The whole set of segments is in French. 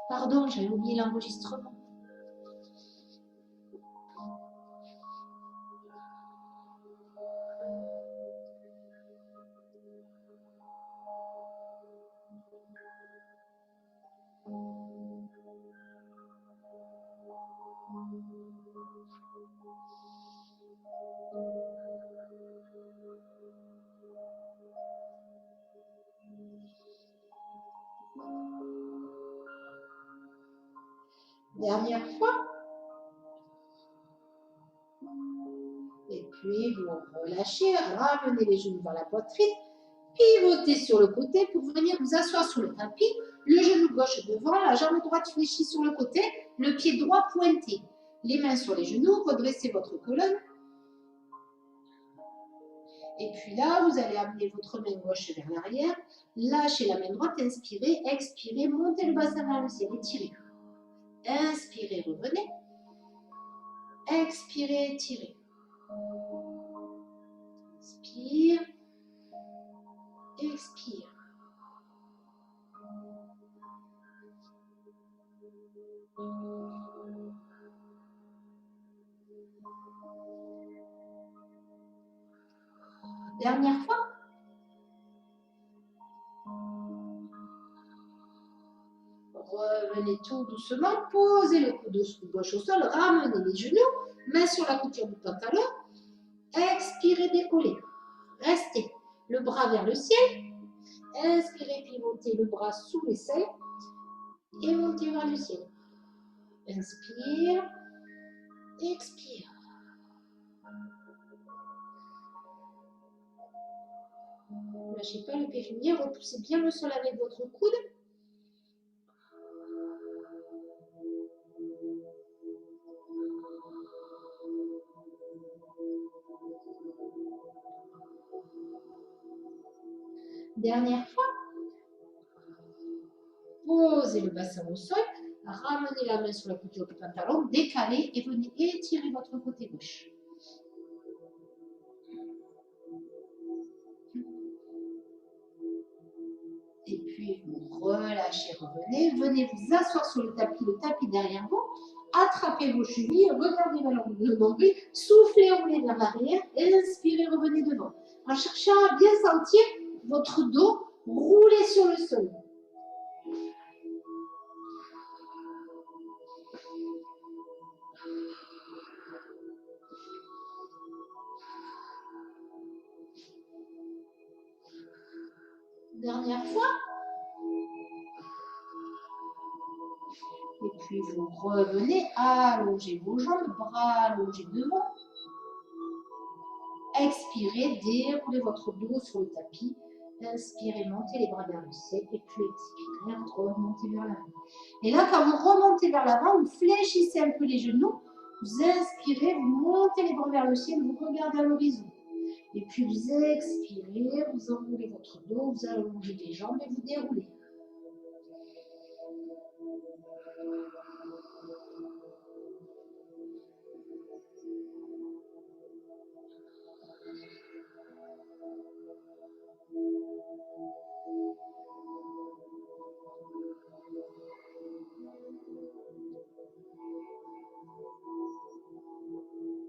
Pardon, j'avais oublié l'enregistrement. Dernière fois. Et puis, vous relâchez, ramenez les genoux vers la poitrine, pivotez sur le côté pour venir vous asseoir sur le tapis, le genou gauche devant, la jambe droite fléchie sur le côté, le pied droit pointé. Les mains sur les genoux, redressez votre colonne. Et puis là, vous allez amener votre main gauche vers l'arrière, lâchez la main droite, inspirez, expirez, montez le bassin vers le ciel, étirez. Inspirez, revenez. Expirez, étirez. Inspire. Expire. Dernière fois. Revenez tout doucement, posez le coude gauche au sol, ramenez les genoux, main sur la couture du pantalon, expirez, décollez. Restez le bras vers le ciel, inspirez, pivotez le bras sous l'aisselle et montez vers le ciel. Inspire, expire. Ne lâchez pas le périnée, repoussez bien le sol avec votre coude. Dernière fois. Posez le bassin au sol, ramenez la main sur la couture du pantalon, décalez et venez étirer votre côté gauche. Et puis vous relâchez, revenez, venez vous asseoir sur le tapis derrière vous, attrapez vos chevilles, regardez le nombril, soufflez, roulez vers l'arrière, inspirez, revenez devant. En cherchant à bien sentir votre dos rouler sur le sol. Dernière fois. Et puis vous revenez, allongez vos jambes, bras allongés devant. Expirez, déroulez votre dos sur le tapis. Inspirez, montez les bras vers le ciel. Et puis expirez, remontez vers l'avant. Et là, quand vous remontez vers l'avant, vous fléchissez un peu les genoux. Vous inspirez, vous montez les bras vers le ciel, vous regardez à l'horizon. Et puis vous expirez, vous enroulez votre dos, vous allongez les jambes et vous déroulez.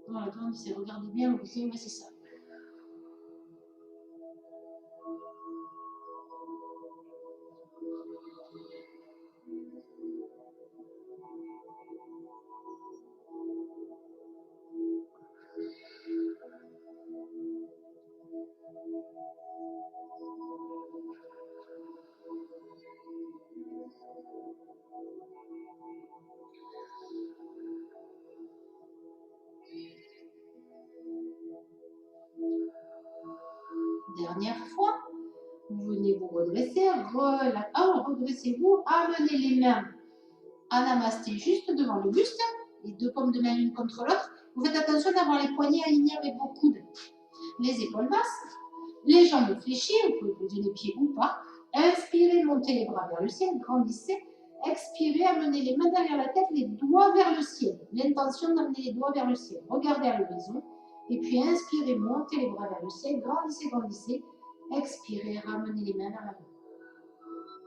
Voilà, regardez bien, vous savez, c'est ça. Dernière fois, vous venez vous redresser, redressez-vous, amenez les mains à namasté juste devant le buste, les deux paumes de main l'une contre l'autre. Vous faites attention d'avoir les poignets alignés avec vos coudes, les épaules basses, les jambes fléchies, vous pouvez poser les pieds ou pas. Inspirez, montez les bras vers le ciel, grandissez. Expirez, amenez les mains derrière la tête, les doigts vers le ciel. L'intention d'amener les doigts vers le ciel. Regardez à l'horizon. Et puis inspirez, montez les bras vers le ciel, grandissez, grandissez. Expirez, ramenez les mains vers l'avant.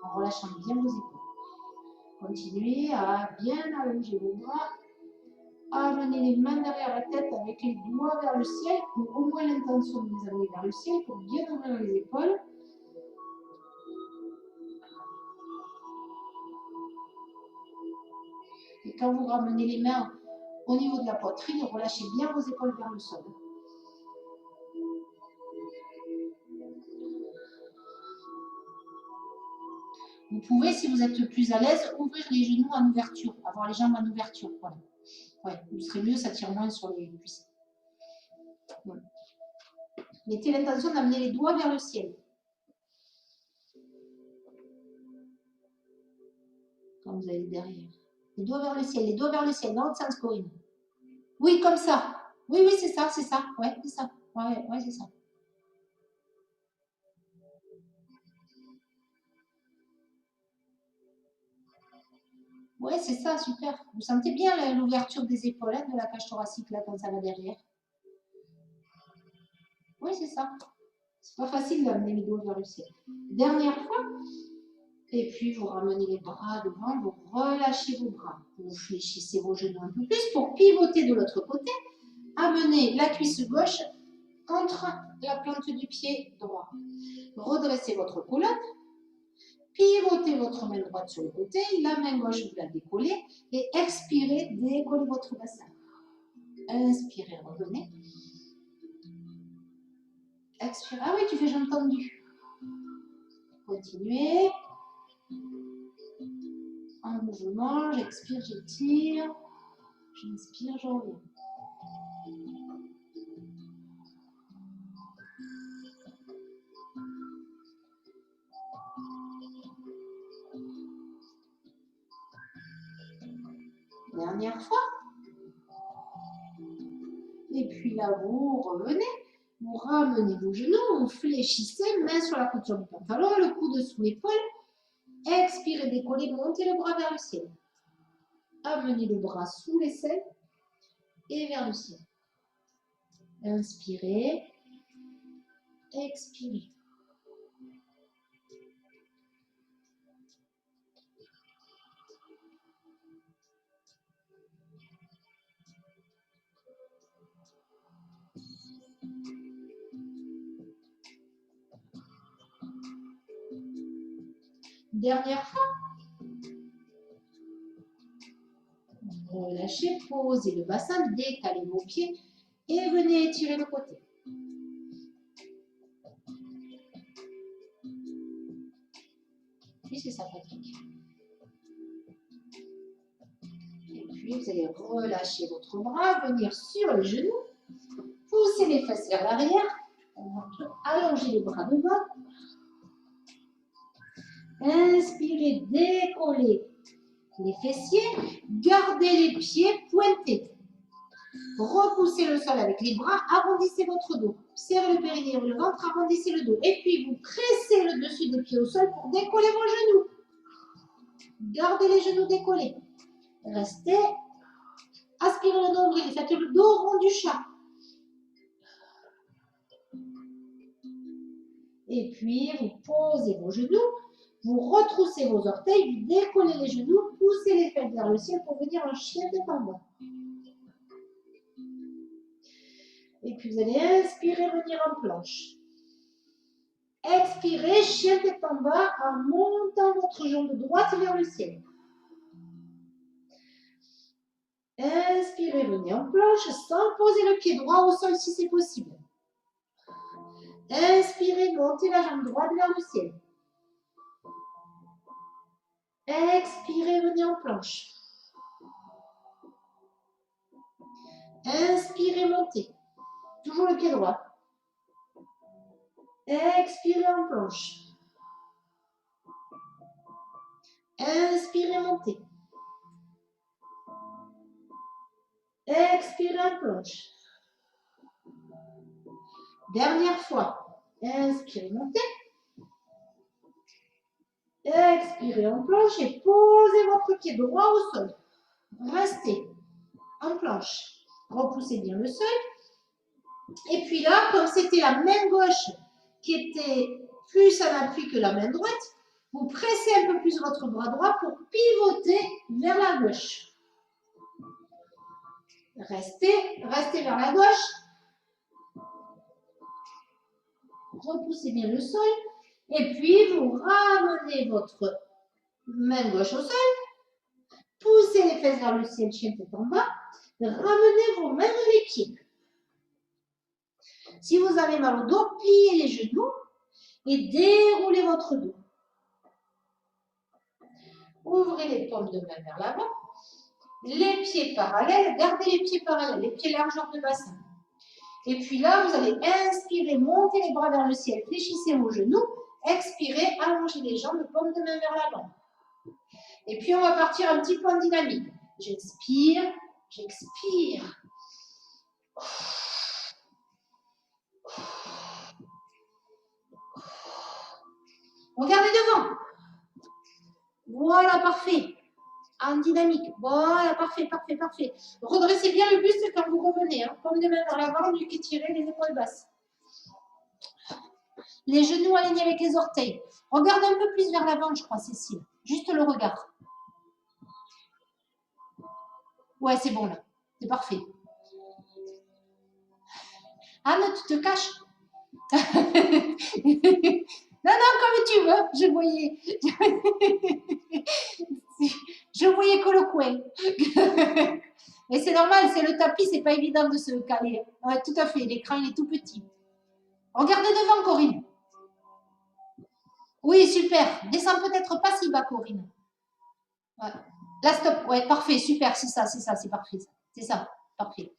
En relâchant bien vos épaules. Continuez à bien allonger vos bras. Amenez les mains derrière la tête avec les doigts vers le ciel, ou au moins l'intention de les amener vers le ciel pour bien ouvrir les épaules. Et quand vous ramenez les mains au niveau de la poitrine, relâchez bien vos épaules vers le sol. Vous pouvez, si vous êtes plus à l'aise, ouvrir les genoux en ouverture, avoir les jambes en ouverture. Voilà. Ouais, vous serez mieux, ça tire moins sur les cuisses. Voilà. Mettez l'intention d'amener les doigts vers le ciel. Quand vous allez derrière. Les doigts vers le ciel, dans l'autre sens, Corinne. Oui, comme ça. Oui, oui, c'est ça, c'est ça. Ouais, c'est ça. Ouais, ouais, c'est ça. Ouais, c'est ça, super. Vous sentez bien l'ouverture des épaules, hein, de la cage thoracique, là, quand ça va derrière. Oui, c'est ça. C'est pas facile d'amener les doigts vers le ciel. Dernière fois. Et puis, vous ramenez les bras devant, vous relâchez vos bras. Vous fléchissez vos genoux un peu plus pour pivoter de l'autre côté. Amenez la cuisse gauche contre la plante du pied droit. Redressez votre colonne. Pivotez votre main droite sur le côté. La main gauche, vous la décollez. Et expirez, décollez votre bassin. Inspirez, revenez. Expirez. Ah oui, tu fais jambes tendues. Continuez. En mouvement, j'expire, j'étire. J'inspire, je reviens. Dernière fois. Et puis là, vous revenez. Vous ramenez vos genoux, vous fléchissez, main sur la couture du pantalon, le coude sous l'épaule. Expirez, décollez, montez le bras vers le ciel. Amenez le bras sous l'aisselle et vers le ciel. Inspirez, expirez. Dernière fois. Relâchez, posez le bassin, décalez vos pieds et venez étirer le côté. Et c'est ça, Patrick. Et puis, vous allez relâcher votre bras, venir sur les genoux, pousser les fesses vers l'arrière, allonger les bras devant. Inspirez, décollez les fessiers, gardez les pieds pointés. Repoussez le sol avec les bras, arrondissez votre dos. Serrez le périnée ou le ventre, arrondissez le dos. Et puis, vous pressez le dessus des pieds au sol pour décoller vos genoux. Gardez les genoux décollés. Restez. Aspirez le nombril. Faites le dos rond du chat. Et puis, vous posez vos genoux. Vous retroussez vos orteils. Vous décollez les genoux. Poussez les fesses vers le ciel pour venir en chien tête en bas. Et puis, vous allez inspirer, venir en planche. Expirez, chien tête en bas en montant votre jambe droite vers le ciel. Inspirez, venez en planche sans poser le pied droit au sol si c'est possible. Inspirez, montez la jambe droite vers le ciel. Expirez, venez en planche. Inspirez, montez. Toujours le pied droit. Expirez en planche. Inspirez, montez. Expirez en planche. Dernière fois. Inspirez, montez. Expirez en planche et posez votre pied droit au sol. Restez en planche. Repoussez bien le sol. Et puis là, comme c'était la main gauche qui était plus en appui que la main droite, Vous pressez un peu plus votre bras droit pour pivoter vers la gauche. Restez vers la gauche. Repoussez bien le sol. Et puis, vous ramenez votre main gauche au sol. Poussez les fesses vers le ciel, chien tête en bas. Ramenez vos mains vers les pieds. Si vous avez mal au dos, pliez les genoux et déroulez votre dos. Ouvrez les paumes de main vers l'avant. Les pieds parallèles, gardez les pieds parallèles, les pieds largeur de bassin. Et puis là, vous allez inspirer, monter les bras vers le ciel, fléchissez vos genoux. Expirez, allongez les jambes, paumes de main vers l'avant. Et puis, on va partir un petit peu en dynamique. J'inspire, j'expire. Regardez devant. Voilà, parfait. En dynamique. Voilà, parfait, parfait, parfait. Redressez bien le buste quand vous revenez. Hein. Paume de main vers l'avant, du pied tiré, les épaules basses. Les genoux alignés avec les orteils. Regarde un peu plus vers l'avant, je crois, Cécile. Juste le regard. Ouais, c'est bon là. C'est parfait. Anne, tu te caches? Non, comme tu veux. Je voyais que le coin. Mais c'est normal, c'est le tapis, c'est pas évident de se caler. Ouais, tout à fait, l'écran il est tout petit. Regardez devant, Corinne. Oui, super. Descends peut-être pas si bas, Corinne. Ouais. Là, stop. Ouais, parfait, super, c'est ça, c'est parfait. C'est ça, parfait.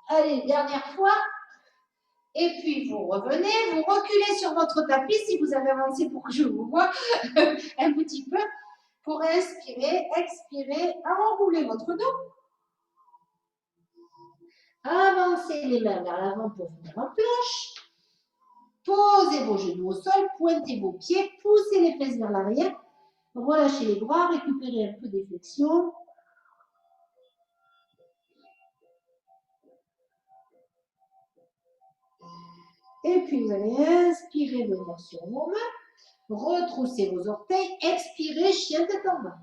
Allez, dernière fois. Et puis, vous revenez, vous reculez sur votre tapis si vous avez avancé pour que je vous vois un petit peu. Pour inspirer, expirer, enroulez votre dos. Avancez les mains vers l'avant pour venir en planche. Posez vos genoux au sol, pointez vos pieds, poussez les fesses vers l'arrière. Relâchez les bras, récupérez un peu des flexions. Et puis, vous allez inspirer, venir sur vos mains. Retroussez vos orteils. Expirez, chien tête en bas.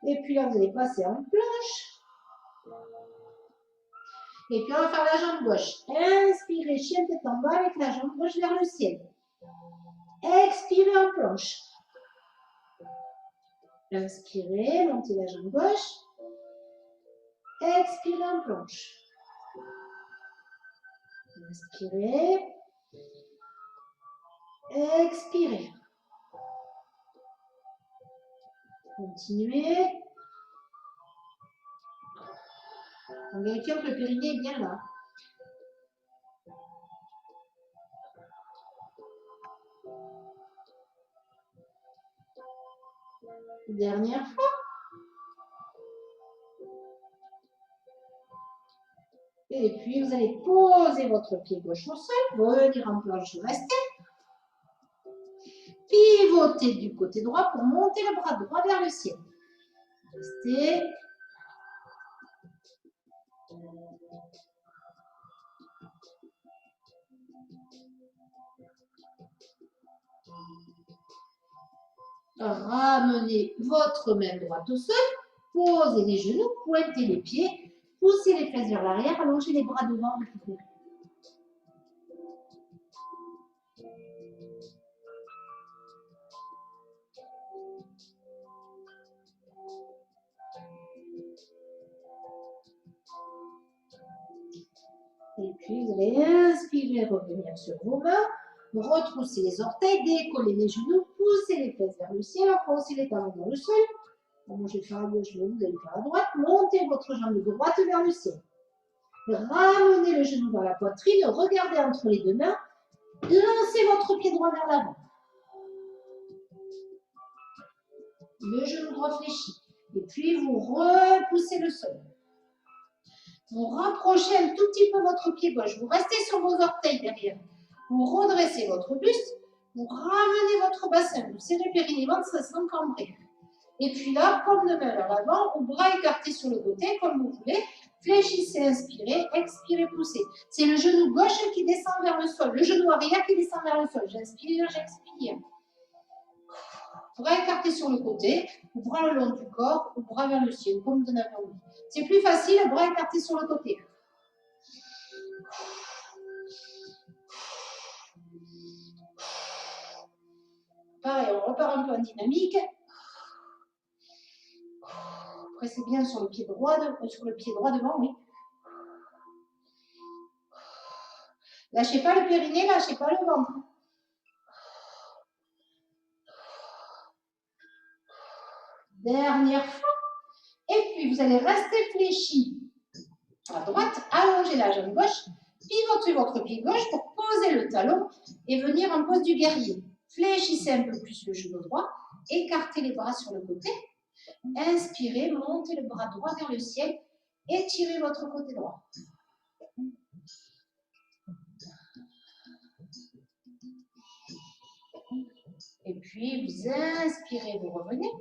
Et puis là, vous allez passer en planche. Et puis, on va faire la jambe gauche. Inspirez, chien tête en bas avec la jambe gauche vers le ciel. Expirez en planche. Inspirez, montez la jambe gauche. Expirez en planche. Inspirez. Expirez. Continuez. En vérifiant que le périnée est bien là. Dernière fois. Et puis, vous allez poser votre pied gauche au sol, venir en planche, rester. Pivotez du côté droit pour monter le bras droit vers le ciel. Restez. Ramenez votre main droite au sol, posez les genoux, pointez les pieds, poussez les fesses vers l'arrière, allongez les bras devant, récupérez. Et puis, vous allez inspirer, revenir sur vos mains, retrousser les orteils, décoller les genoux, pousser les fesses vers le ciel, enfoncer les talons dans le sol. Moi, je vais faire à gauche, mais vous allez faire à droite. Montez votre jambe droite vers le ciel. Ramenez le genou vers la poitrine, regardez entre les deux mains, lancez votre pied droit vers l'avant. Le genou droit fléchi. Et puis, vous repoussez le sol. Vous rapprochez un tout petit peu votre pied gauche. Vous restez sur vos orteils derrière. Vous redressez votre buste. Vous ramenez votre bassin. Vous serrez le périnée, ventre, ça se encambrer. Et puis là, paume de main vers l'avant, ou bras écartés sur le côté, comme vous voulez. Fléchissez, inspirez, expirez, poussez. C'est le genou gauche qui descend vers le sol, le genou arrière qui descend vers le sol. J'inspire, j'expire. Bras écartés sur le côté, bras le long du corps, bras vers le ciel, comme vous en avez envie. C'est plus facile, bras écartés sur le côté. Pareil, on repart un peu en dynamique. Pressez bien sur le pied droit, devant, oui. Lâchez pas le périnée, lâchez pas le ventre. Dernière fois. Et puis, vous allez rester fléchi à droite, allongez la jambe gauche, pivotez votre pied gauche pour poser le talon et venir en pose du guerrier. Fléchissez un peu plus le genou droit, écartez les bras sur le côté. Inspirez, montez le bras droit vers le ciel, étirez votre côté droit. Et puis, vous inspirez, vous revenez.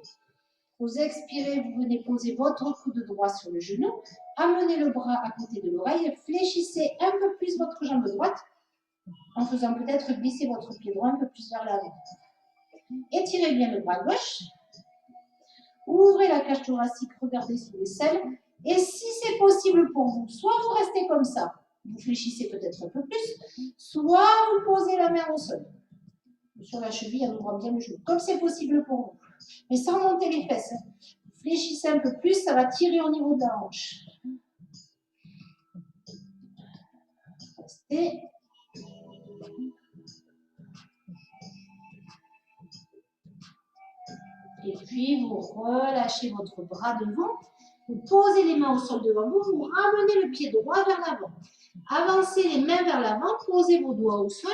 Vous expirez, vous venez poser votre coude droit sur le genou. Amenez le bras à côté de l'oreille. Fléchissez un peu plus votre jambe droite en faisant peut-être glisser votre pied droit un peu plus vers l'avant. Étirez bien le bras gauche. Ouvrez la cage thoracique, regardez sous l'aisselle. Et si c'est possible pour vous, soit vous restez comme ça, vous fléchissez peut-être un peu plus, soit vous posez la main au sol. Sur la cheville, en ouvrant bien le genou, comme c'est possible pour vous. Mais sans monter les fesses. Vous fléchissez un peu plus, ça va tirer au niveau de la hanche. Restez. Et puis, vous relâchez votre bras devant. Vous posez les mains au sol devant vous. Vous ramenez le pied droit vers l'avant. Avancez les mains vers l'avant. Posez vos doigts au sol.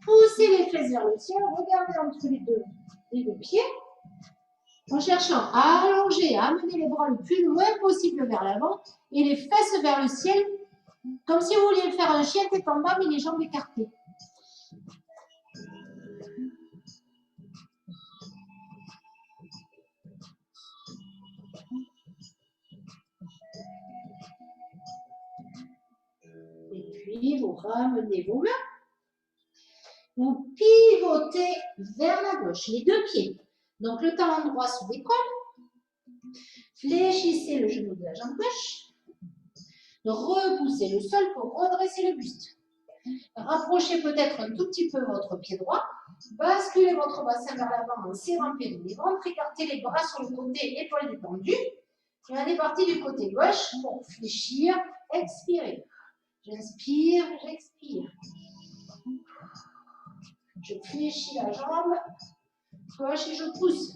Poussez les fesses vers le ciel. Regardez entre les deux pieds. En cherchant à allonger, à amener les bras le plus loin possible vers l'avant et les fesses vers le ciel, comme si vous vouliez faire un chien tête en bas mais les jambes écartées. Et puis vous ramenez vos mains, vous pivotez vers la gauche, les deux pieds. Donc le talon droit sous l'épaule, fléchissez le genou de la jambe gauche, repoussez le sol pour redresser le buste. Rapprochez peut-être un tout petit peu votre pied droit, basculez votre bassin vers l'avant en serrant le périnée, ventre, écartez les bras sur le côté, épaules détendues. Et on est parti du côté gauche pour fléchir, expirer. J'inspire, j'expire. Je fléchis la jambe gauche et je pousse.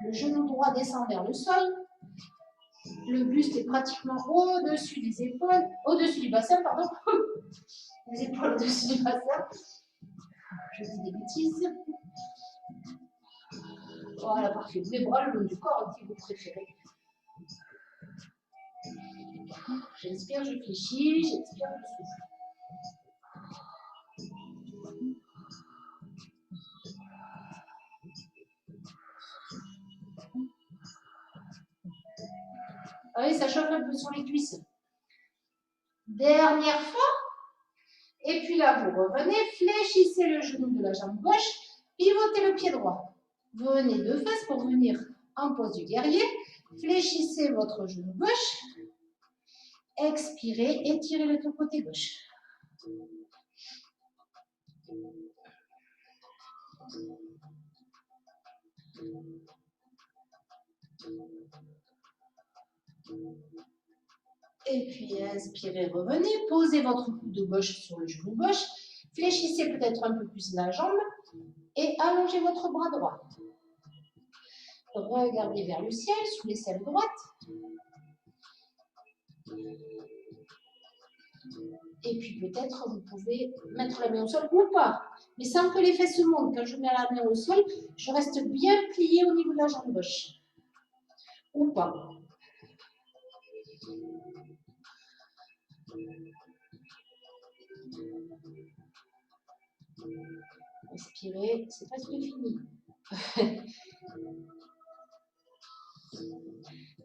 Le genou droit descend vers le sol. Le buste est pratiquement au-dessus des épaules, au-dessus du bassin, pardon. Les épaules au-dessus du bassin. Je dis des bêtises. Voilà, parfait. Les bras le long du corps, si vous préférez. J'inspire, je fléchis, j'expire, je souffle. Ah oui, ça chauffe un peu sur les cuisses. Dernière fois. Et puis là, vous revenez, fléchissez le genou de la jambe gauche, pivotez le pied droit. Venez de face pour venir en pose du guerrier. Fléchissez votre genou gauche. Expirez, étirez le côté gauche. Et puis inspirez, revenez, posez votre coude gauche sur le genou gauche, fléchissez peut-être un peu plus la jambe et allongez votre bras droit. Regardez vers le ciel, sous l'aisselle droite. Et puis peut-être vous pouvez mettre la main au sol ou pas, mais sans que les fesses montent. Quand je mets la main au sol, je reste bien pliée au niveau de la jambe gauche. Ou pas. Respirez, c'est presque fini.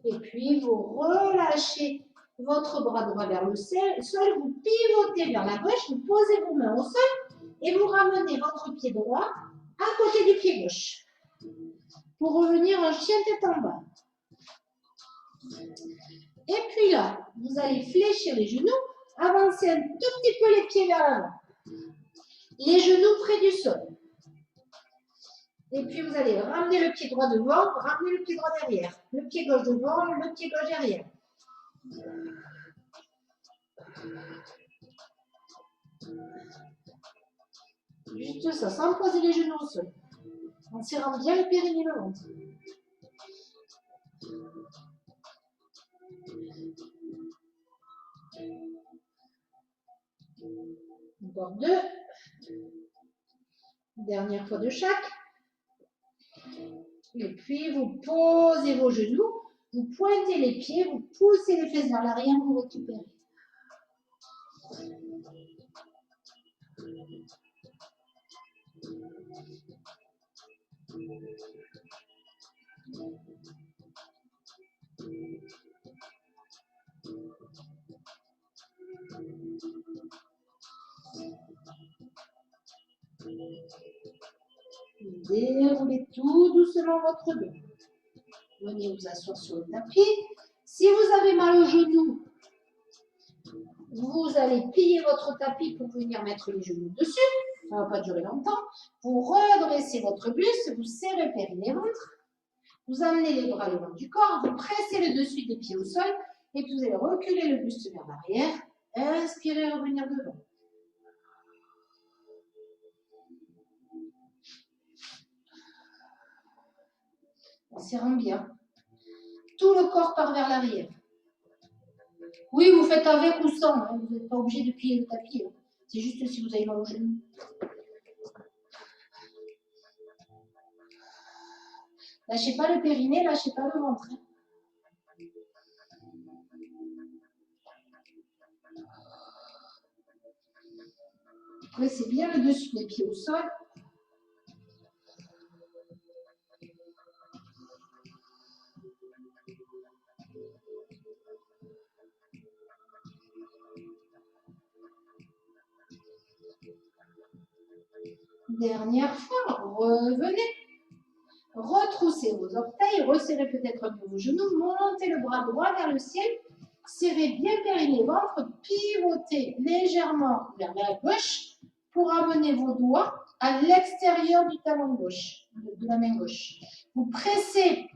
Et puis, vous relâchez votre bras droit vers le sol, vous pivotez vers la gauche, vous posez vos mains au sol et vous ramenez votre pied droit à côté du pied gauche pour revenir en chien tête en bas. Et puis là, vous allez fléchir les genoux, avancer un tout petit peu les pieds vers l'avant. Les genoux près du sol. Et puis vous allez ramener le pied droit devant, ramener le pied droit derrière. Le pied gauche devant, le pied gauche derrière. Juste ça, sans poser les genoux au sol. En serrant bien le périnée et le ventre. Encore 2. Dernière fois de chaque. Et puis vous posez vos genoux, vous pointez les pieds, vous poussez les fesses vers l'arrière, vous récupérez. Déroulez tout doucement votre dos. Venez vous asseoir sur le tapis. Si vous avez mal aux genoux, vous allez plier votre tapis pour venir mettre les genoux dessus. Ça ne va pas durer longtemps. Vous redressez votre buste, vous serrez le périnée ventre. Vous amenez les bras le long du corps, vous pressez le dessus des pieds au sol et puis vous allez reculer le buste vers l'arrière. Inspirez, revenir devant. En serrant bien. Tout le corps part vers l'arrière. Oui, vous faites avec ou sans, hein. Vous n'êtes pas obligé de plier le tapis. Hein. C'est juste si vous avez mal aux genoux. Lâchez pas le périnée, lâchez pas le ventre. Hein. Pressez bien le dessus des pieds au sol. Dernière fois, revenez. Retroussez vos orteils, resserrez peut-être un peu vos genoux, montez le bras droit vers le ciel, serrez bien périnée ventre, pivotez légèrement vers la gauche pour amener vos doigts à l'extérieur du talon gauche, de la main gauche. Vous pressez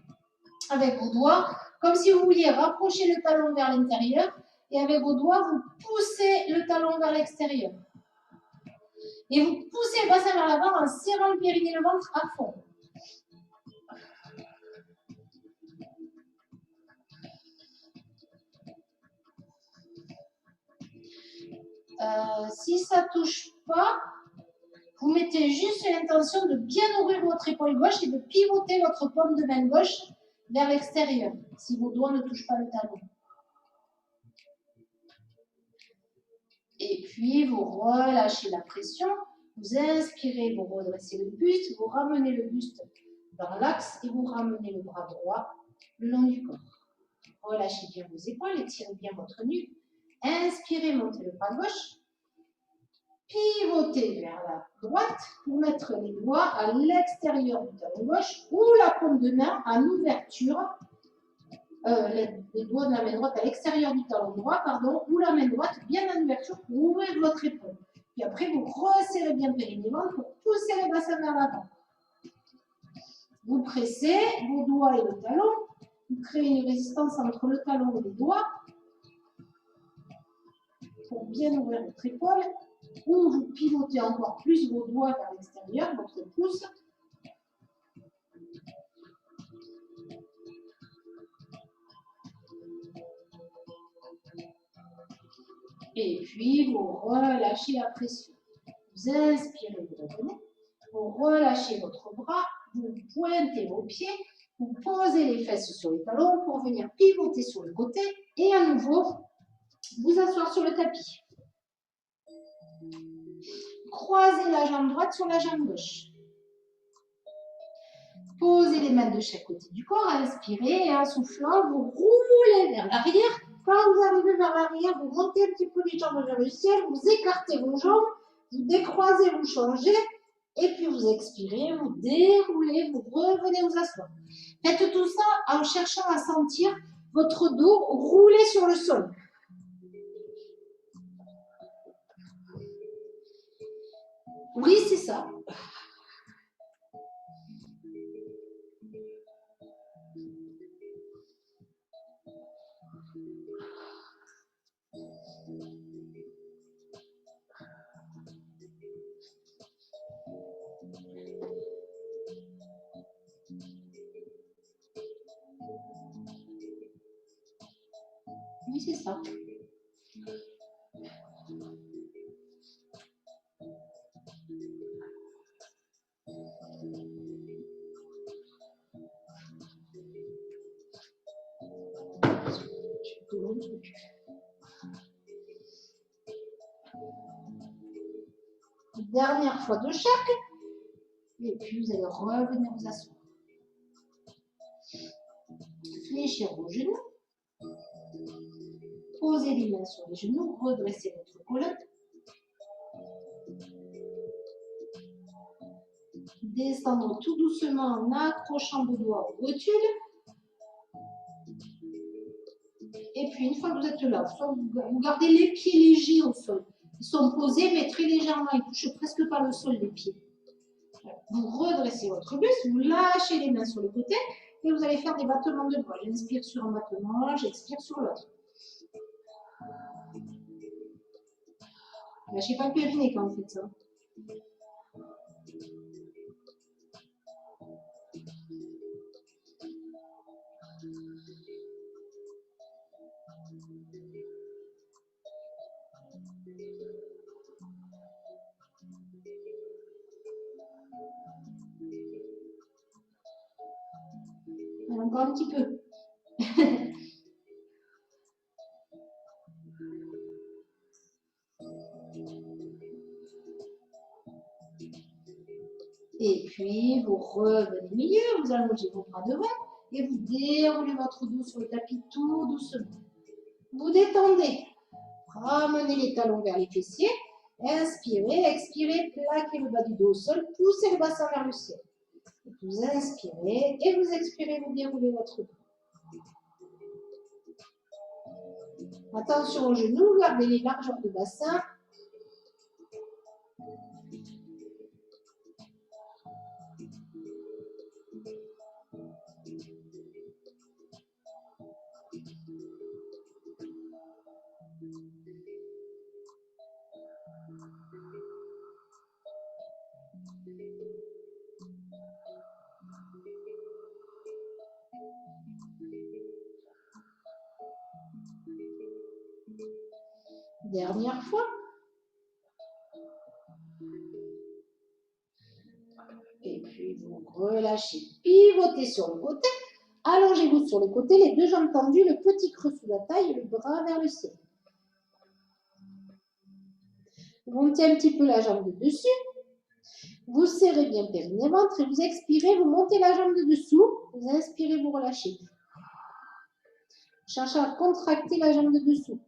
avec vos doigts comme si vous vouliez rapprocher le talon vers l'intérieur et avec vos doigts, vous poussez le talon vers l'extérieur. Et vous poussez le bassin vers l'avant en serrant le périnée et le ventre à fond. Si ça ne touche pas, vous mettez juste l'intention de bien ouvrir votre épaule gauche et de pivoter votre paume de main gauche vers l'extérieur, si vos doigts ne touchent pas le talon. Et puis, vous relâchez la pression, vous inspirez, vous redressez le buste, vous ramenez le buste dans l'axe et vous ramenez le bras droit le long du corps. Relâchez bien vos épaules, étirez bien votre nuque. Inspirez, montez le bras gauche. Pivotez vers la droite pour mettre les doigts à l'extérieur du talon gauche ou la paume de main en ouverture. Les doigts de la main droite à l'extérieur du talon droit, ou la main droite bien en ouverture pour ouvrir votre épaule. Puis après, vous resserrez bien le périnée ventre pour pousser les bassins vers l'avant. Vous pressez vos doigts et le talon. Vous créez une résistance entre le talon et les doigts pour bien ouvrir votre épaule. Ou vous pivotez encore plus vos doigts vers l'extérieur, votre pouce. Et puis, vous relâchez la pression. Vous inspirez, vous revenez. Vous relâchez votre bras, vous pointez vos pieds, vous posez les fesses sur les talons pour venir pivoter sur le côté et à nouveau, vous asseoir sur le tapis. Croisez la jambe droite sur la jambe gauche. Posez les mains de chaque côté du corps, inspirez et en soufflant, vous roulez vers l'arrière. Quand vous arrivez vers l'arrière, vous montez un petit peu les jambes vers le ciel, vous écartez vos jambes, vous décroisez, vous changez, et puis vous expirez, vous déroulez, vous revenez vous asseoir. Faites tout ça en cherchant à sentir votre dos rouler sur le sol. Oui, c'est ça. Oui, c'est ça. Dernière fois de chaque. Et puis vous allez revenir vous asseoir. Fléchir vos genoux. Posez les mains sur les genoux. Redressez votre colonne. Descendre tout doucement en accrochant vos doigts aux rotules. Et puis une fois que vous êtes là, vous gardez les pieds légers au sol. Ils sont posés mais très légèrement, ils ne touchent presque pas le sol les pieds. Vous redressez votre buste, vous lâchez les mains sur le côté et vous allez faire des battements de bras. J'inspire sur un battement, j'expire sur l'autre. Lâchez pas le périnée quand vous faites ça. Encore un petit peu. Et puis, vous revenez au milieu, vous allongez vos bras devant et vous déroulez votre dos sur le tapis tout doucement. Vous détendez. Ramenez les talons vers les fessiers. Inspirez, expirez, plaquez le bas du dos au sol, poussez le bassin vers le ciel. Vous inspirez et vous expirez, vous déroulez votre dos. Attention aux genoux, gardez les largeurs de bassin. Dernière fois. Et puis vous relâchez, pivotez sur le côté. Allongez-vous sur le côté, les deux jambes tendues, le petit creux sous la taille et le bras vers le ciel. Vous montez un petit peu la jambe de dessus. Vous serrez bien périnée ventre et vous expirez, vous montez la jambe de dessous. Vous inspirez, vous relâchez. Cherchez à contracter la jambe de dessous.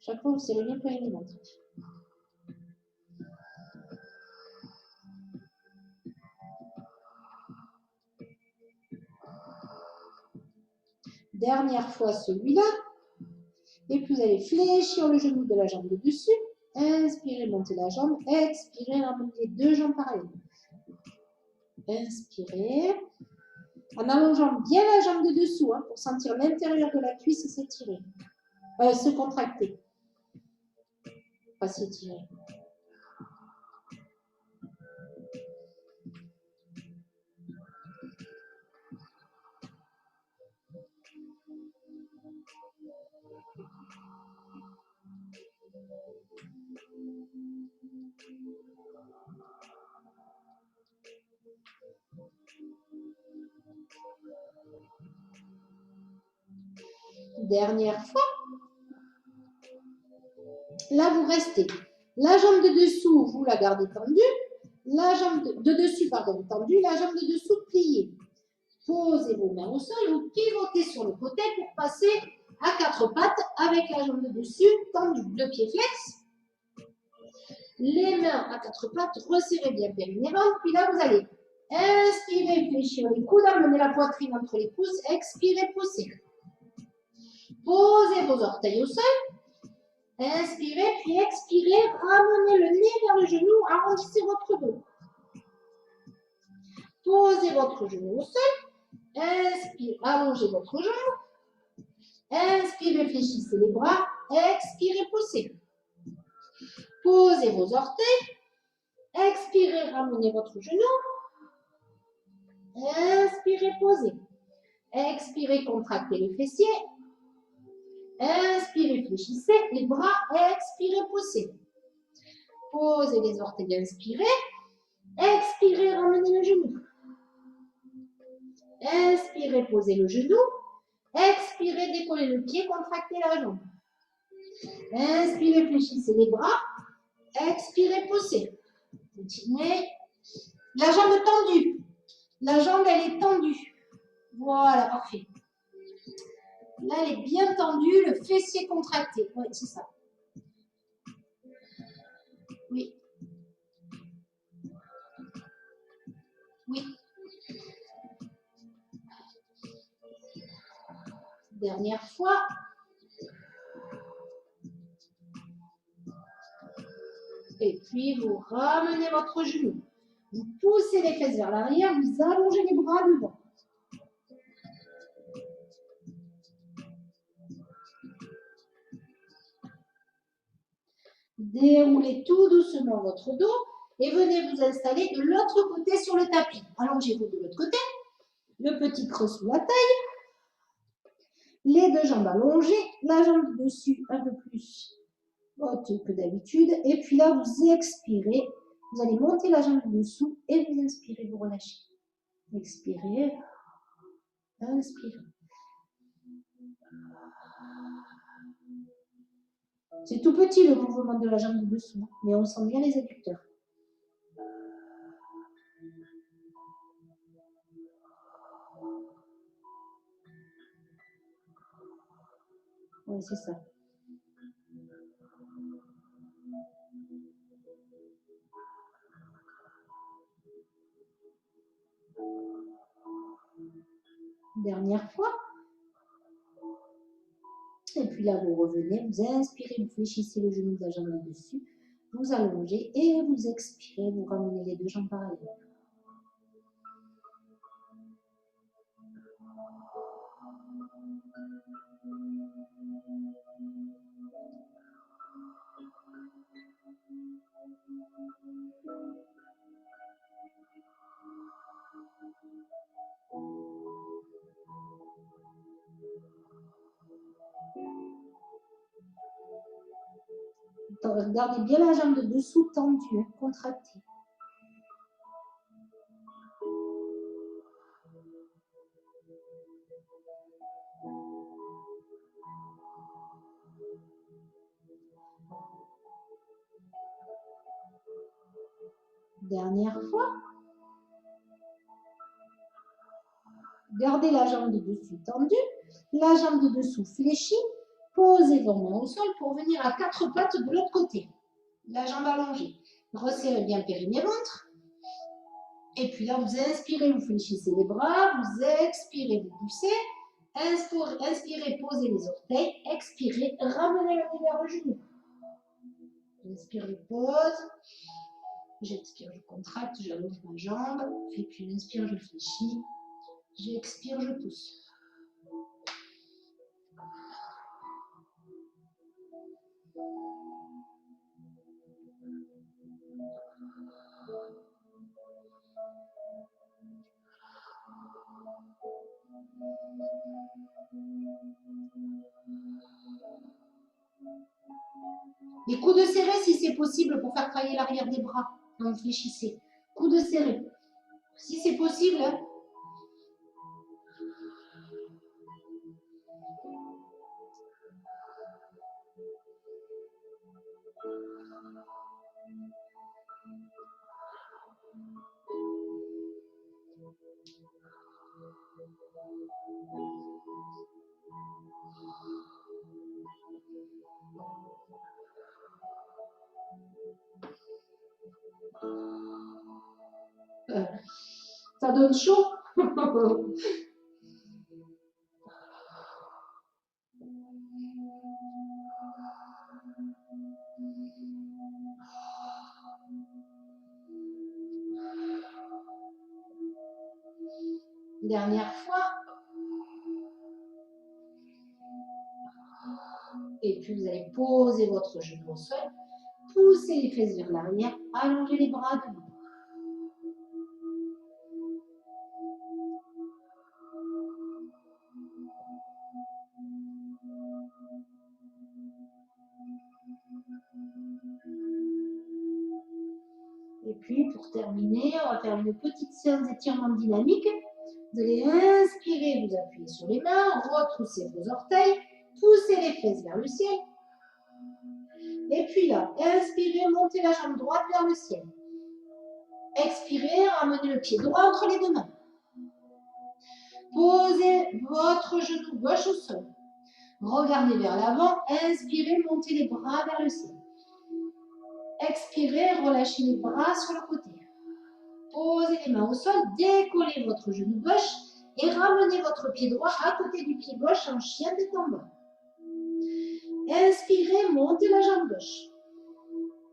Chaque fois, vous serrez bien périnée ventre. Dernière fois celui-là. Et puis vous allez fléchir le genou de la jambe de dessus. Inspirez, montez la jambe. Expirez, ramenez les deux jambes parallèles. Inspirez. En allongeant bien la jambe de dessous pour sentir l'intérieur de la cuisse s'étirer. Se contracter. Pas s'étirer. Dernière fois. Là, vous restez. La jambe de dessous, vous la gardez tendue. La jambe de dessus, pardon, tendue, la jambe de dessous pliée. Posez vos mains au sol, vous pivotez sur le côté pour passer à quatre pattes avec la jambe de dessus tendue. Le pied flex. Les mains à quatre pattes, resserrez bien périnée ventre. Puis là, vous allez inspirer, fléchir les coudes, amener la poitrine entre les pouces, expirez, poussez. Posez vos orteils au sol. Inspirez, puis expirez, ramenez le nez vers le genou, arrondissez votre dos. Posez votre genou au sol. Inspirez, allongez votre jambe. Inspirez, fléchissez les bras. Expirez, poussez. Posez vos orteils. Expirez, ramenez votre genou. Inspirez, posez. Expirez, contractez le fessier. Inspirez, fléchissez les bras. Expirez, poussez. Posez les orteils, inspirez. Expirez, ramenez le genou. Inspirez, posez le genou. Expirez, décollez le pied, contractez la jambe. Inspirez, fléchissez les bras. Expirez, poussez. Continuez. La jambe tendue. La jambe, elle est tendue. Voilà, parfait. Là, elle est bien tendue, le fessier contracté. Oui, c'est ça. Oui. Oui. Dernière fois. Et puis, vous ramenez votre genou. Vous poussez les fesses vers l'arrière, vous allongez les bras devant. Déroulez tout doucement votre dos et venez vous installer de l'autre côté sur le tapis. Allongez-vous de l'autre côté, le petit creux sous la taille, les deux jambes allongées, la jambe dessus un peu plus haute que d'habitude. Et puis là, vous expirez, vous allez monter la jambe dessous et vous inspirez, vous relâchez. Expirez, inspirez. C'est tout petit le mouvement de la jambe dessous, mais on sent bien les adducteurs. Oui, c'est ça. Dernière fois. Et puis là, vous revenez, vous inspirez, vous fléchissez le genou de la jambe dessus, vous allongez et vous expirez, vous ramenez les deux jambes parallèles. Gardez bien la jambe de dessous tendue, contractée. Dernière fois. Gardez la jambe de dessus tendue, la jambe de dessous fléchie. Posez vos mains au sol pour venir à quatre pattes de l'autre côté. La jambe allongée. Resserrez bien périnée ventre. Et puis là, vous inspirez, vous fléchissez les bras. Vous expirez, vous poussez. Inspirez, posez les orteils. Expirez, ramenez le nez vers le genou. J'inspire, je pose. J'expire, je contracte, j'allonge ma jambe. Et puis j'inspire, je fléchis. J'expire, je pousse. Les coudes serrés si c'est possible pour faire travailler l'arrière des bras. Donc fléchissez. Coudes serrés. Si c'est possible. Hein. Ça donne chaud. Dernière fois. Et puis vous allez poser votre genou au sol, pousser les fesses vers l'arrière, allonger les bras devant. Et puis pour terminer, on va faire une petite séance d'étirement dynamique. Vous allez inspirer, vous appuyez sur les mains, retroussez vos orteils, poussez les fesses vers le ciel. Et puis là, inspirez, montez la jambe droite vers le ciel. Expirez, ramenez le pied droit entre les deux mains. Posez votre genou gauche au sol. Regardez vers l'avant, inspirez, montez les bras vers le ciel. Expirez, relâchez les bras sur le côté. Posez les mains au sol, décollez votre genou gauche et ramenez votre pied droit à côté du pied gauche en chien tête en bas. Inspirez, montez la jambe gauche.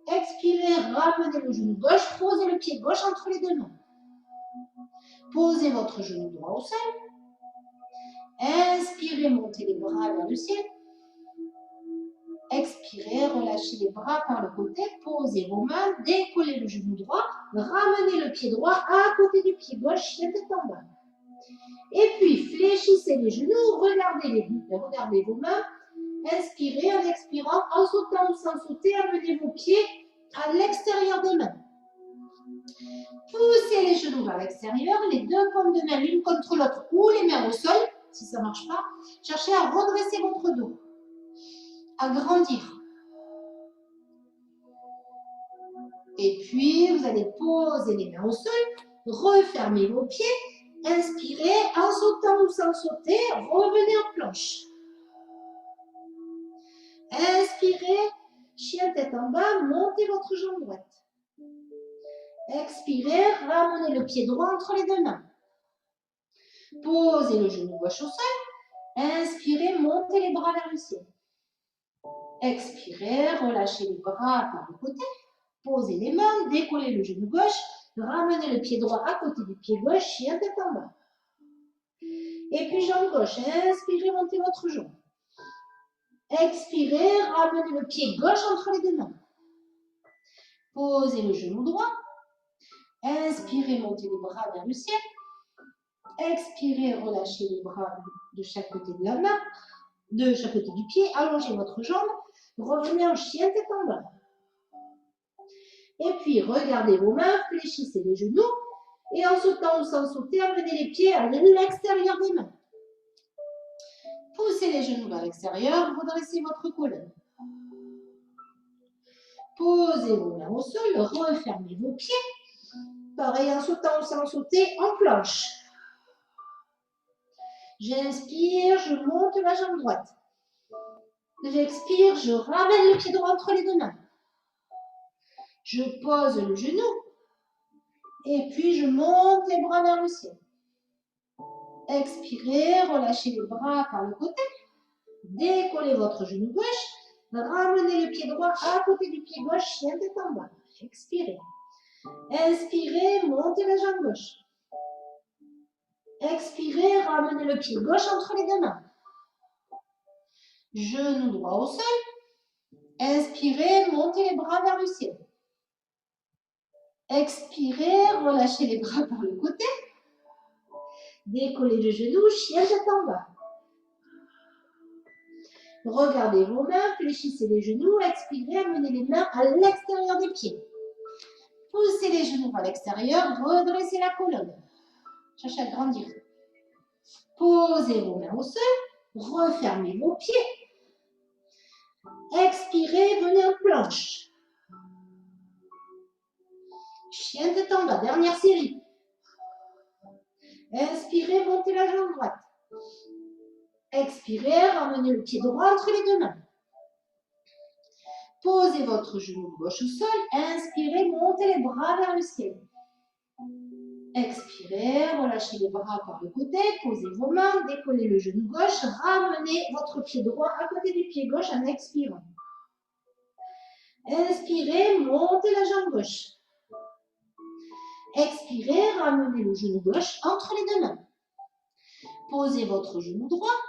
Expirez, ramenez le genou gauche, posez le pied gauche entre les deux mains. Posez votre genou droit au sol. Inspirez, montez les bras vers le ciel. Expirez, relâchez les bras par le côté, posez vos mains, décollez le genou droit, ramenez le pied droit à côté du pied gauche, chien tête en bas. Et puis, fléchissez les genoux, regardez vos mains. Inspirez en expirant, en sautant ou sans sauter, amenez vos pieds à l'extérieur des mains. Poussez les genoux vers l'extérieur, les deux paumes de main l'une contre l'autre ou les mains au sol, si ça ne marche pas. Cherchez à redresser votre dos, à grandir. Et puis, vous allez poser les mains au sol, refermez vos pieds, inspirez, en sautant ou sans sauter, revenez en planche. Inspirez, chien tête en bas, montez votre jambe droite. Expirez, ramenez le pied droit entre les deux mains. Posez le genou gauche au sol. Inspirez, montez les bras vers le ciel. Expirez, relâchez les bras par le côté. Posez les mains, décollez le genou gauche. Ramenez le pied droit à côté du pied gauche, chien tête en bas. Et puis jambe gauche. Inspirez, montez votre jambe. Expirez, ramenez le pied gauche entre les deux mains. Posez le genou droit. Inspirez, montez les bras vers le ciel. Expirez, relâchez les bras de chaque côté de la main, de chaque côté du pied. Allongez votre jambe. Revenez en chien tête en bas. Et puis, regardez vos mains, fléchissez les genoux. Et en sautant ou sans sauter, amenez les pieds à l'extérieur des mains. Poussez les genoux vers l'extérieur, redressez votre colonne. Posez vos mains au sol, refermez vos pieds. Pareil, en sautant ou sans sauter, en planche. J'inspire, je monte la jambe droite. J'expire, je ramène le pied droit entre les deux mains. Je pose le genou. Et puis, je monte les bras vers le ciel. Expirez, relâchez les bras par le côté. Décollez votre genou gauche. Ramenez le pied droit à côté du pied gauche, chien tête en bas. Expirez. Inspirez, montez la jambe gauche. Expirez, ramenez le pied gauche entre les deux mains. Genou droit au sol. Inspirez, montez les bras vers le ciel. Expirez, relâchez les bras par le côté. Décollez le genou, chien tête en bas. Regardez vos mains, fléchissez les genoux, expirez, amenez les mains à l'extérieur des pieds. Poussez les genoux vers l'extérieur, redressez la colonne. Cherchez à grandir. Posez vos mains au sol, refermez vos pieds. Expirez, venez en planche. Chien tête en bas, dernière série. Inspirez, montez la jambe droite. Expirez, ramenez le pied droit entre les deux mains. Posez votre genou gauche au sol. Inspirez, montez les bras vers le ciel. Expirez, relâchez les bras par le côté. Posez vos mains, décollez le genou gauche. Ramenez votre pied droit à côté du pied gauche en expirant. Inspirez, montez la jambe gauche. Expirez, ramenez le genou gauche entre les deux mains. Posez votre genou droit.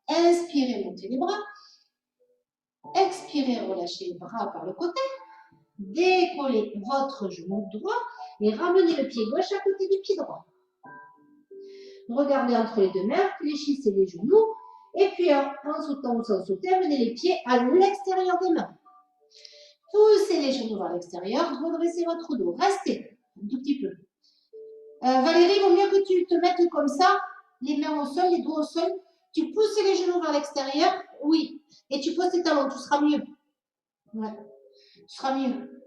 Inspirez, montez les bras. Expirez, relâchez les bras par le côté. Décollez votre genou droit et ramenez le pied gauche à côté du pied droit. Regardez entre les deux mains, fléchissez les genoux. Et puis en sautant ou sans sauter, amenez les pieds à l'extérieur des mains. Poussez les genoux vers l'extérieur, redressez votre dos. Restez un tout petit peu. Valérie, il vaut mieux que tu te mettes comme ça, les mains au sol, les doigts au sol. Tu pousses les genoux vers l'extérieur, oui. Et tu poses tes talons, tu seras mieux. Ouais, tu seras mieux.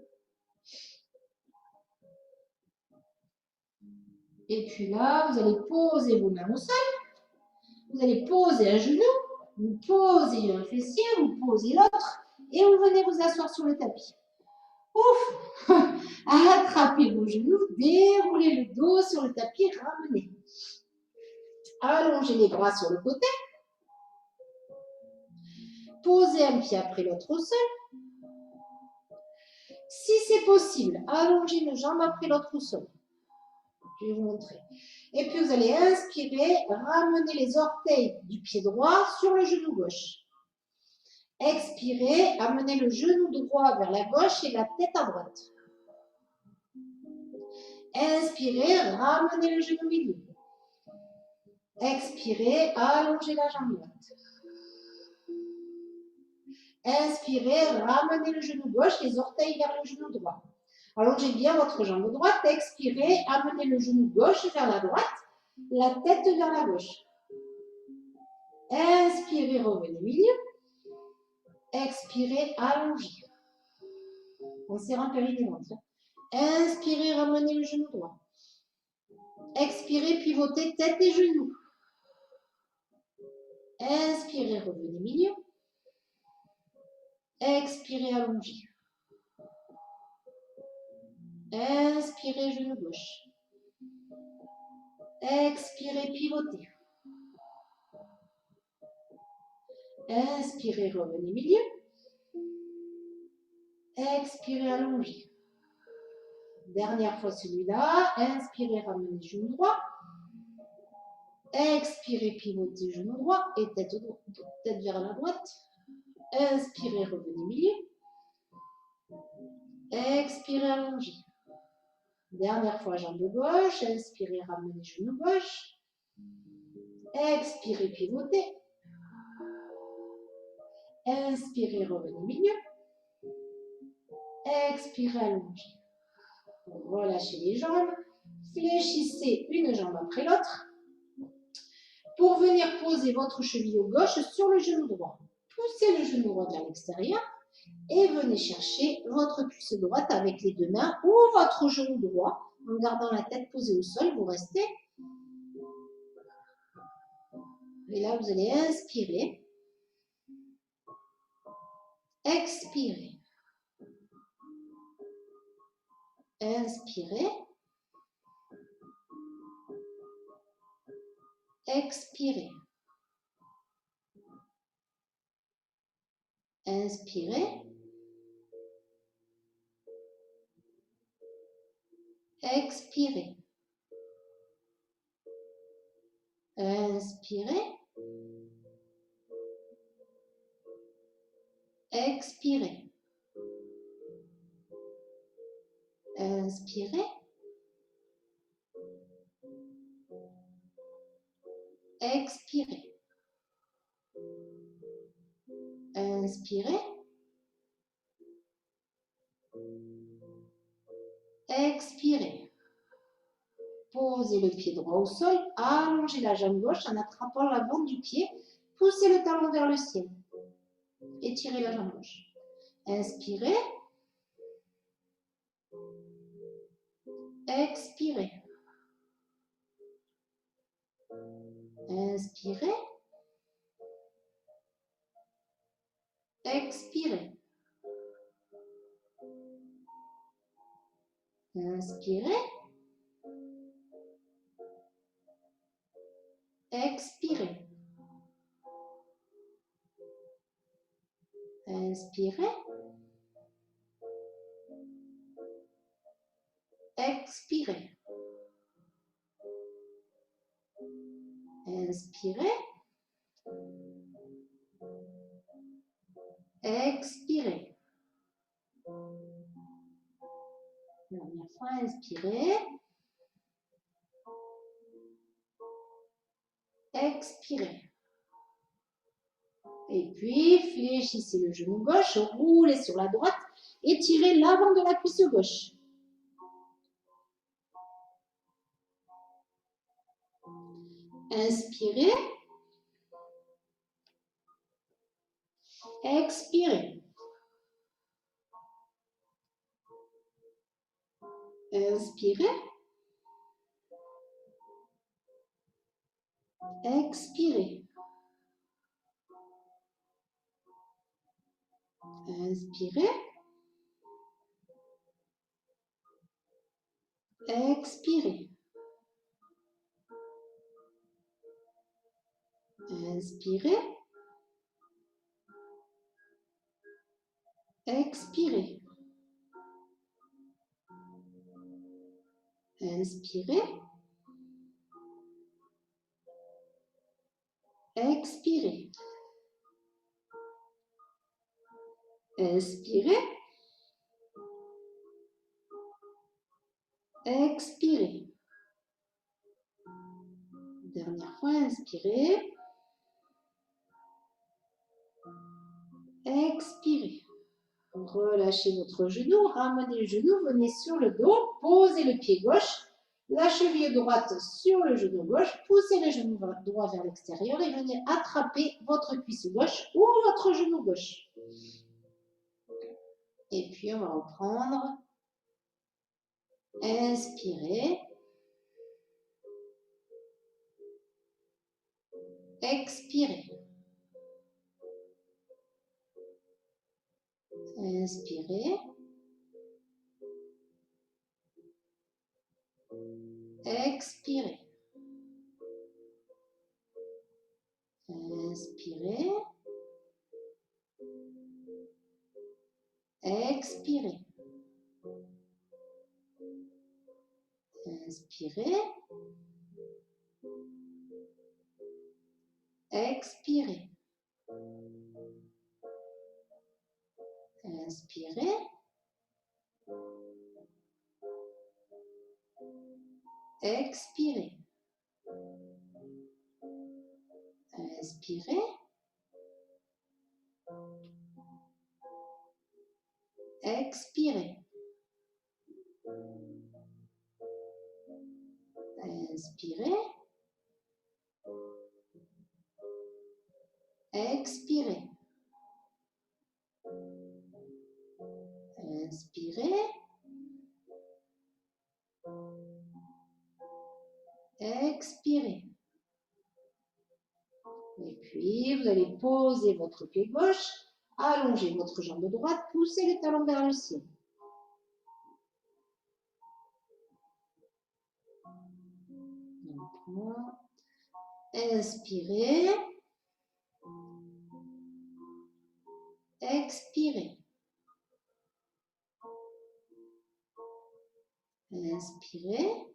Et puis là, vous allez poser vos mains au sol. Vous allez poser un genou, vous posez un fessier, vous posez l'autre. Et vous venez vous asseoir sur le tapis. Ouf! Attrapez vos genoux, déroulez le dos sur le tapis, ramenez. Allongez les bras sur le côté. Posez un pied après l'autre au sol. Si c'est possible, allongez une jambe après l'autre au sol. Je vais vous montrer. Et puis vous allez inspirer, ramener les orteils du pied droit sur le genou gauche. Expirez, amenez le genou droit vers la gauche et la tête à droite. Inspirez, ramenez le genou milieu. Expirez, allongez la jambe droite. Inspirez, ramenez le genou gauche, les orteils vers le genou droit. Allongez bien votre jambe droite. Expirez, amenez le genou gauche vers la droite, la tête vers la gauche. Inspirez, revenez milieu. Expirez, allongez. On serre périnée ventre. Inspirez, ramenez le genou droit. Expirez, pivotez tête et genoux. Inspirez, revenez milieu. Expirez, allongez. Inspirez, genou gauche. Expirez, pivotez. Inspirez, revenez milieu. Expirez, allongez. Dernière fois celui-là. Inspirez, ramenez genou droit. Expirez, pivotez genou droit et tête vers la droite. Inspirez, revenez milieu. Expirez, allongez. Dernière fois, jambe gauche. Inspirez, ramenez genou gauche. Expirez, pivotez. Inspirez, revenez milieu. Expirez, allongez. Relâchez les jambes. Fléchissez une jambe après l'autre pour venir poser votre cheville gauche sur le genou droit. Poussez le genou droit vers l'extérieur et venez chercher votre cuisse droite avec les deux mains ou votre genou droit en gardant la tête posée au sol. Vous restez. Et là, vous allez inspirer. Expirez. Inspirez. Expirez. Inspirez. Expirez. Inspirez. Expirez. Inspirez. Expirez. Inspirez. Expirez. Posez le pied droit au sol, allongez la jambe gauche en attrapant l'avant du pied, poussez le talon vers le ciel. Étirez la jambe gauche. Inspirez. Expirez. Inspirez. Expirez. Inspirez. Expirez. Inspirez. Expirez. Inspirez. Expirez. Dernière fois, inspirez. Expirez. Et puis, fléchissez le genou gauche, roulez sur la droite et tirez l'avant de la cuisse gauche. Inspirez. Expirez. Inspirez. Expirez. Inspirez. Expirez. Inspirez. Expirez. Inspirez. Expirez. Inspirez. Expirez. Dernière fois, inspirez. Expirez. Relâchez votre genou, ramenez le genou, venez sur le dos, posez le pied gauche, la cheville droite sur le genou gauche, poussez le genou droit vers l'extérieur et venez attraper votre cuisse gauche ou votre genou gauche. Et puis on va reprendre. Inspirez. Expirez. Inspirez. Expirez. Inspirez. Expirez. Inspirez. Expirez. Inspirez. Expirez. Inspirez. Expirez. Inspirez. Expirez. Inspirez. Expirez. Et puis, vous allez poser votre pied gauche, allonger votre jambe droite, poussez les talons vers le ciel. Inspirez. Expirez. Inspirez.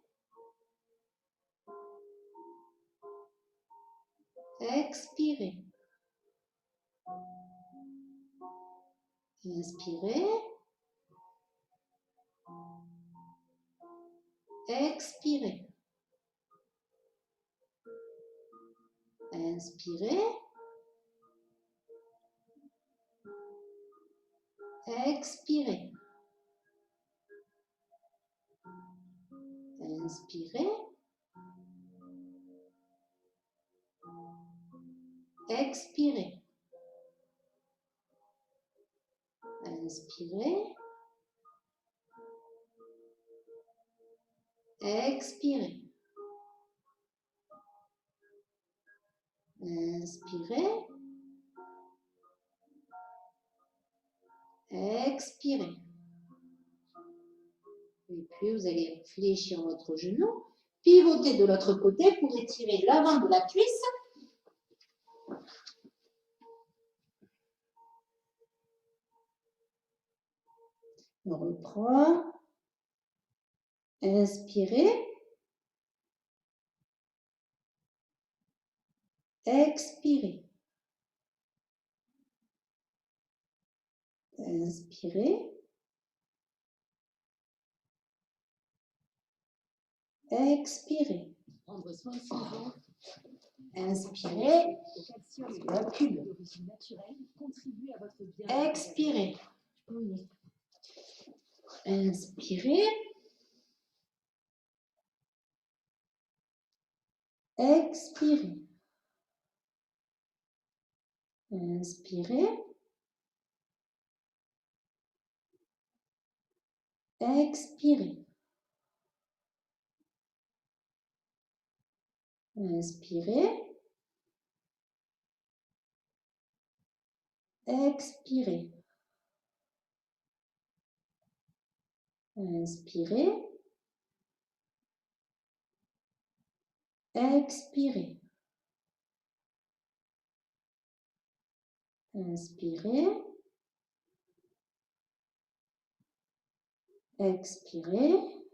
Expirez. Inspirez. Expirez. Inspirez. Expirez. Inspirez. Expirez. Inspirez. Expirez. Inspirez. Expirez. Et puis, vous allez fléchir votre genou, pivoter de l'autre côté pour étirer l'avant de la cuisse. On reprend. Inspirez. Expirez. Inspirez. Expirez. Prendre soin de son ventre. Inspirez. Le calcium d'origine naturelle contribue à votre bien-être. Expirez. Inspirez. Expirez. Inspirez. Expirez. Inspirez. Expirez. Inspirez. Expirez. Inspirez. Expirez.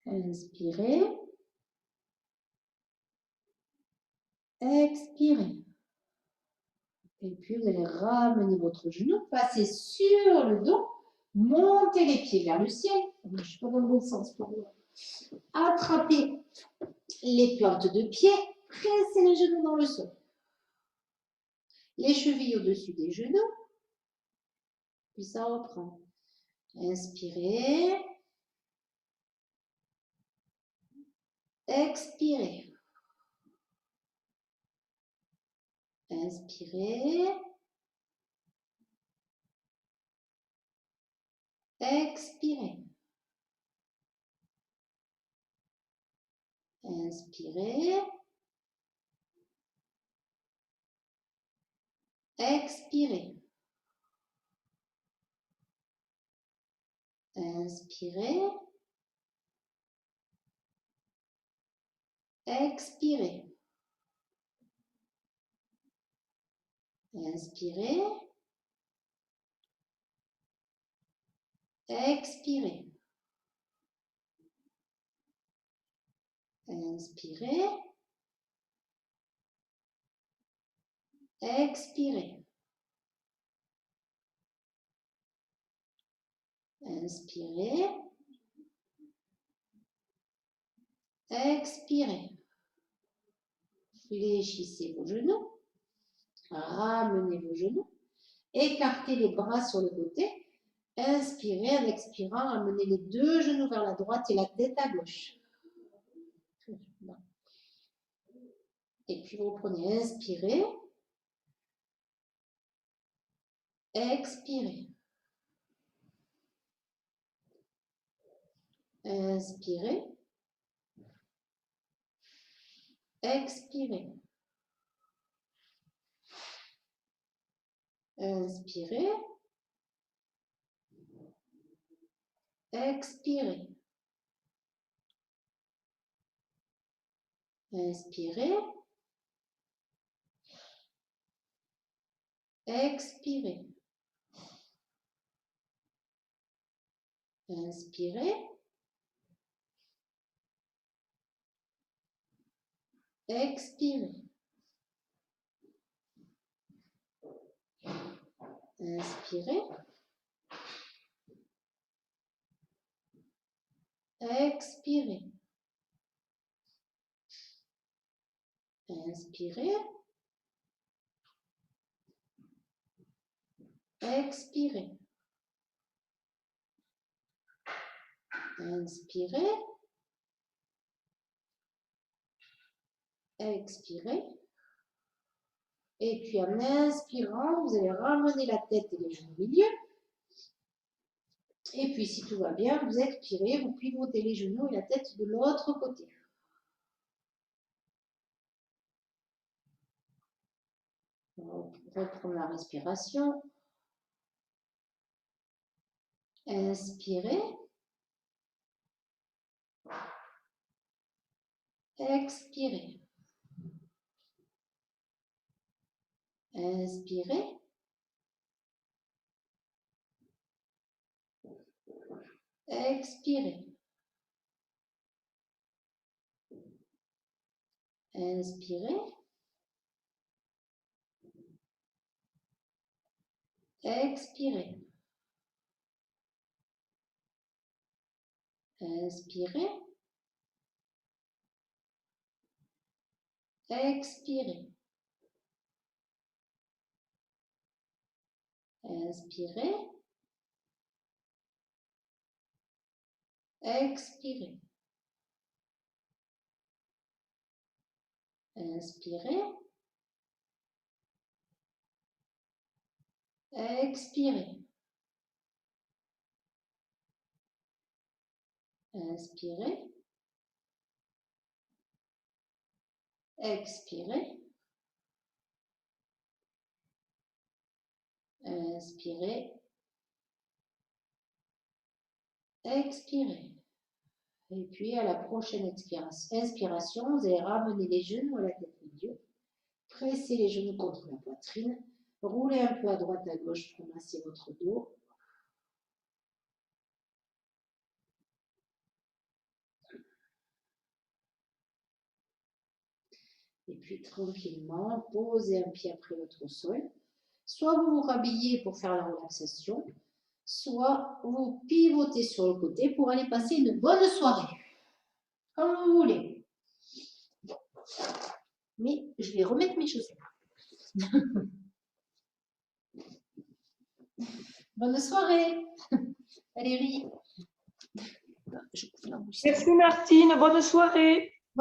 Inspirez. Expirez. Et puis, vous allez ramener votre genou, passer sur le dos, monter les pieds vers le ciel. Je ne suis pas dans le bon sens pour vous. Attrapez les plantes de pied, pressez les genoux dans le sol. Les chevilles au-dessus des genoux, puis ça reprend. Inspirez. Expirez. Inspirez. Expirez. Inspirez. Expirez. Inspirez. Expirez. Inspirez. Expirez. Inspirez. Expirez. Inspirez. Expirez. Fléchissez vos genoux. Ramenez vos genoux. Écartez les bras sur le côté. Inspirez, en expirant, amenez les deux genoux vers la droite et la tête à gauche. Et puis vous reprenez, inspirez. Expirez. Inspirez. Expirez. Inspirez. Expirez. Inspirez. Expirez. Inspirez. Expirez. Inspirez. Expirez. Inspirez. Expirez. Inspirez. Expirez. Et puis en inspirant, vous allez ramener la tête et les genoux au milieu. Et puis si tout va bien, vous expirez, vous pivotez les genoux et la tête de l'autre côté. On reprend la respiration. Inspirez. Expirez. Inspirez. Expirez. Inspirez. Expirez. Inspirez. Expirez. Inspirez. Expirez. Inspirez. Expirez. Inspirez. Expirez. Inspirez. Expirez. Et puis à la prochaine inspiration, vous allez ramener les genoux à la tête milieu. Pressez les genoux contre la poitrine. Roulez un peu à droite, à gauche pour masser votre dos. Et puis tranquillement, posez un pied après l'autre au sol. Soit vous vous rhabillez pour faire la relaxation, soit vous pivotez sur le côté pour aller passer une bonne soirée. Comme vous voulez. Mais je vais remettre mes chaussettes. Bonne soirée, Valérie. Merci Martine, bonne soirée.